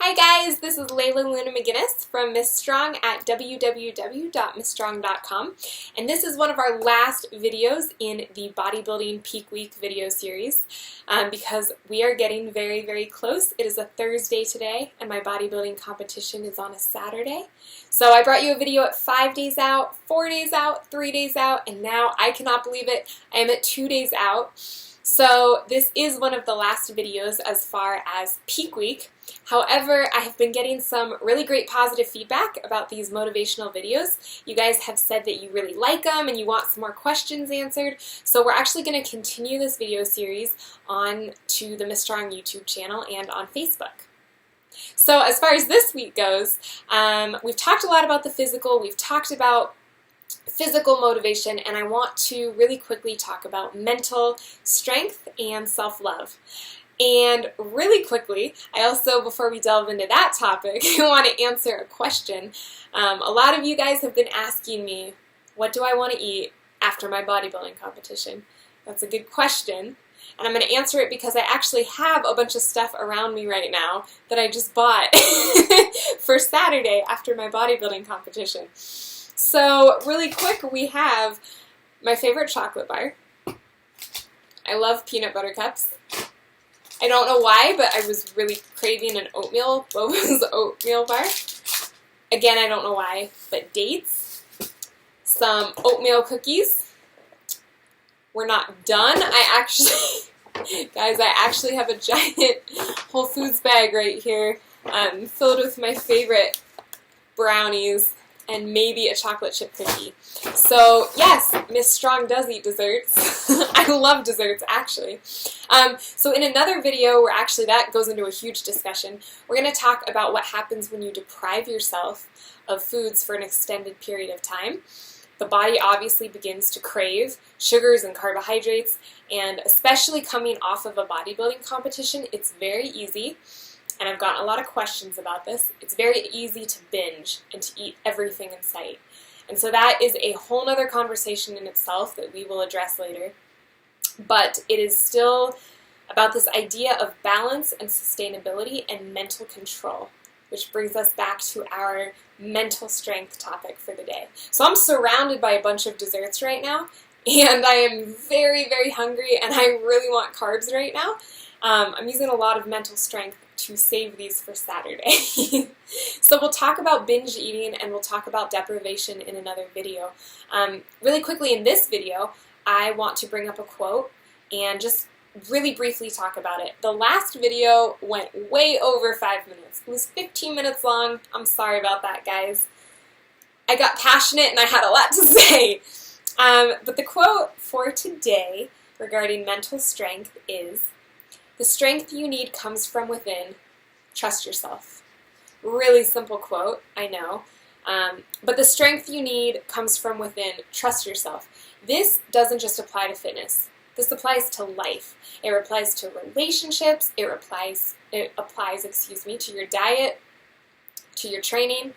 Hi guys, this is Layla Luna McGinnis from Miss Strong at www.missstrong.com, and this is one of our last videos in the Bodybuilding Peak Week video series because we are getting very, very close. It is a Thursday today, and my bodybuilding competition is on a Saturday. So I brought you a video at 5 days out, 4 days out, 3 days out, and now I cannot believe it, I am at 2 days out. So this is one of the last videos as far as peak week. However, I have been getting some really great positive feedback about these motivational videos. You guys have said that you really like them and you want some more questions answered. So we're actually going to continue this video series on to the Miss Strong YouTube channel and on Facebook. So as far as this week goes, we've talked a lot about the physical, we've talked about physical motivation, and I want to really quickly talk about mental strength and self-love. And really quickly, I also, before we delve into that topic, want to answer a question. A lot of you guys have been asking me, what do I want to eat after my bodybuilding competition? That's a good question. And I'm going to answer it because I actually have a bunch of stuff around me right now that I just bought for Saturday after my bodybuilding competition. So really quick, we have my favorite chocolate bar. I love peanut butter cups. I don't know why, but I was really craving an Boba's oatmeal bar. Again, I don't know why, but dates, some oatmeal cookies. We're not done. Guys, I actually have a giant Whole Foods bag right here filled with my favorite brownies and maybe a chocolate chip cookie. So yes, Miss Strong does eat desserts. I love desserts, actually. So in another video, where actually that goes into a huge discussion, we're going to talk about what happens when you deprive yourself of foods for an extended period of time. The body obviously begins to crave sugars and carbohydrates, and especially coming off of a bodybuilding competition, it's very easy, and I've gotten a lot of questions about this, it's very easy to binge and to eat everything in sight. And so that is a whole nother conversation in itself that we will address later. But it is still about this idea of balance and sustainability and mental control, which brings us back to our mental strength topic for the day. So I'm surrounded by a bunch of desserts right now, and I am very, very hungry, and I really want carbs right now. I'm using a lot of mental strength to save these for Saturday. So we'll talk about binge eating and we'll talk about deprivation in another video. Really quickly in this video, I want to bring up a quote and just really briefly talk about it. The last video went way over 5 minutes. It was 15 minutes long. I'm sorry about that, guys. I got passionate and I had a lot to say. But the quote for today regarding mental strength is, "The strength you need comes from within. Trust yourself." Really simple quote, I know. But the strength you need comes from within. Trust yourself. This doesn't just apply to fitness. This applies to life. It applies to relationships. It applies, to your diet, to your training.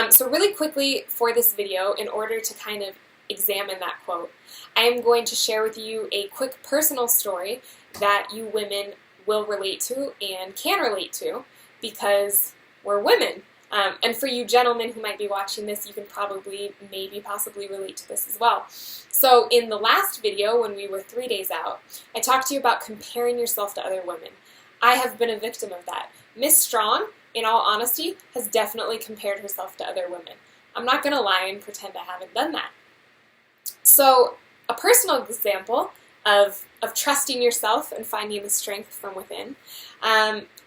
So really quickly for this video, in order to kind of examine that quote, I am going to share with you a quick personal story that you women will relate to and can relate to because we're women. And for you gentlemen who might be watching this, you can probably, possibly relate to this as well. So in the last video, when we were 3 days out, I talked to you about comparing yourself to other women. I have been a victim of that. Miss Strong, in all honesty, has definitely compared herself to other women. I'm not going to lie and pretend I haven't done that. So a personal example of trusting yourself and finding the strength from within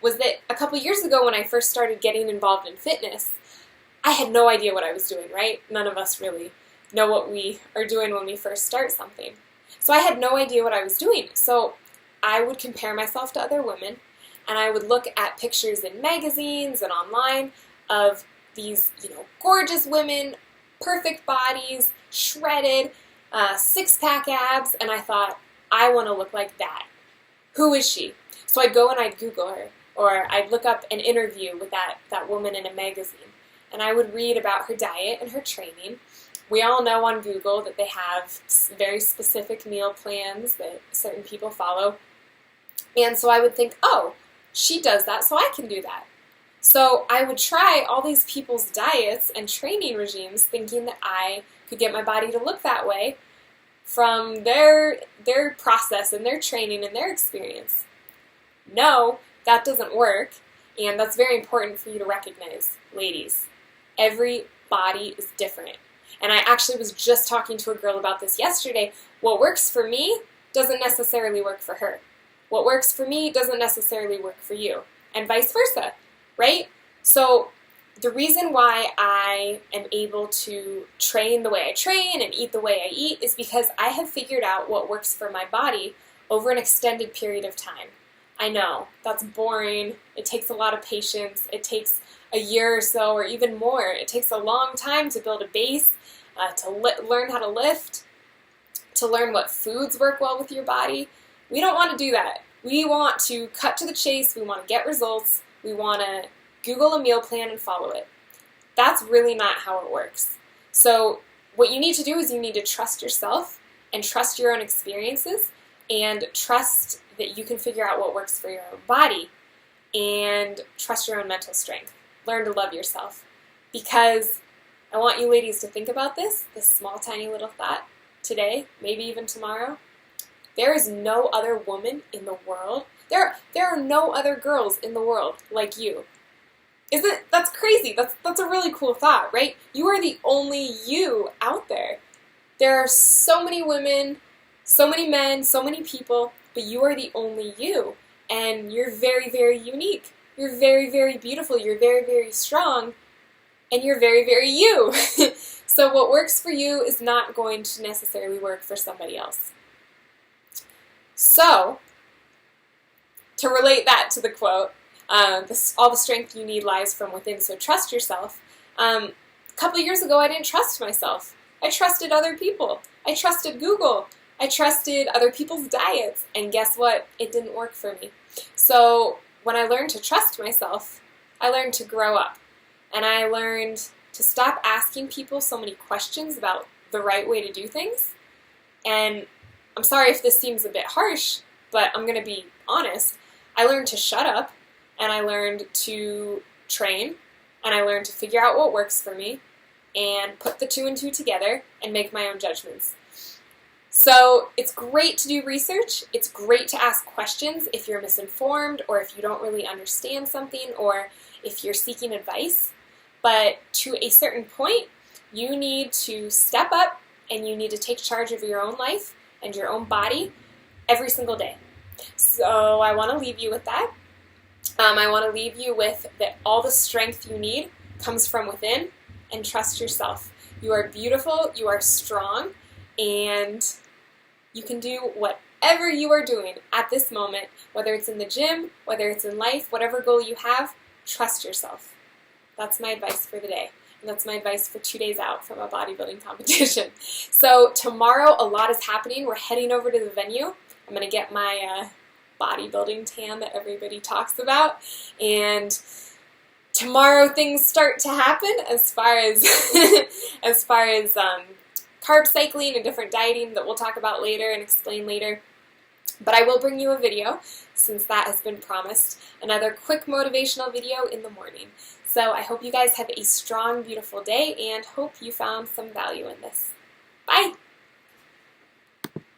was that a couple years ago when I first started getting involved in fitness, I had no idea what I was doing, right? None of us really know what we are doing when we first start something. So I had no idea what I was doing. So I would compare myself to other women, and I would look at pictures in magazines and online of these, gorgeous women, perfect bodies, shredded, six-pack abs, and I thought, I want to look like that. Who is she? So I'd go and I'd Google her, or I'd look up an interview with that woman in a magazine, and I would read about her diet and her training. We all know on Google that they have very specific meal plans that certain people follow, and so I would think, oh, she does that, so I can do that. So I would try all these people's diets and training regimes thinking that I could get my body to look that way from their process and their training and their experience. No, that doesn't work, and that's very important for you to recognize, ladies. Every body is different. And I actually was just talking to a girl about this yesterday. What works for me doesn't necessarily work for her. What works for me doesn't necessarily work for you, and vice versa, right? So the reason why I am able to train the way I train and eat the way I eat is because I have figured out what works for my body over an extended period of time. I know, that's boring. It takes a lot of patience. It takes a year or so or even more. It takes a long time to build a base, to learn how to lift, to learn what foods work well with your body. We don't want to do that. We want to cut to the chase. We want to get results. We want to Google a meal plan and follow it. That's really not how it works. So what you need to do is you need to trust yourself and trust your own experiences and trust that you can figure out what works for your own body and trust your own mental strength. Learn to love yourself. Because I want you ladies to think about this small, tiny little thought today, maybe even tomorrow. There is no other woman in the world. There are no other girls in the world like you. That's crazy. That's a really cool thought, right? You are the only you out there. There are so many women, so many men, so many people, but you are the only you. And you're very, very unique. You're very, very beautiful. You're very, very strong. And you're very, very you. So what works for you is not going to necessarily work for somebody else. So, to relate that to the quote, all the strength you need lies from within, so trust yourself. A couple years ago, I didn't trust myself. I trusted other people. I trusted Google. I trusted other people's diets. And guess what? It didn't work for me. So when I learned to trust myself, I learned to grow up. And I learned to stop asking people so many questions about the right way to do things. And I'm sorry if this seems a bit harsh, but I'm going to be honest. I learned to shut up, and I learned to train, and I learned to figure out what works for me, and put the two and two together, and make my own judgments. So it's great to do research. It's great to ask questions if you're misinformed, or if you don't really understand something, or if you're seeking advice. But to a certain point, you need to step up, and you need to take charge of your own life and your own body every single day. So I want to leave you with that. I want to leave you with that all the strength you need comes from within, and trust yourself. You are beautiful, you are strong, and you can do whatever you are doing at this moment, whether it's in the gym, whether it's in life, whatever goal you have, trust yourself. That's my advice for the day. And that's my advice for 2 days out from a bodybuilding competition. So tomorrow, a lot is happening. We're heading over to the venue. I'm going to get my bodybuilding tan that everybody talks about. And tomorrow things start to happen as far as carb cycling and different dieting that we'll talk about later and explain later. But I will bring you a video, since that has been promised, another quick motivational video in the morning. So I hope you guys have a strong, beautiful day, and hope you found some value in this. Bye!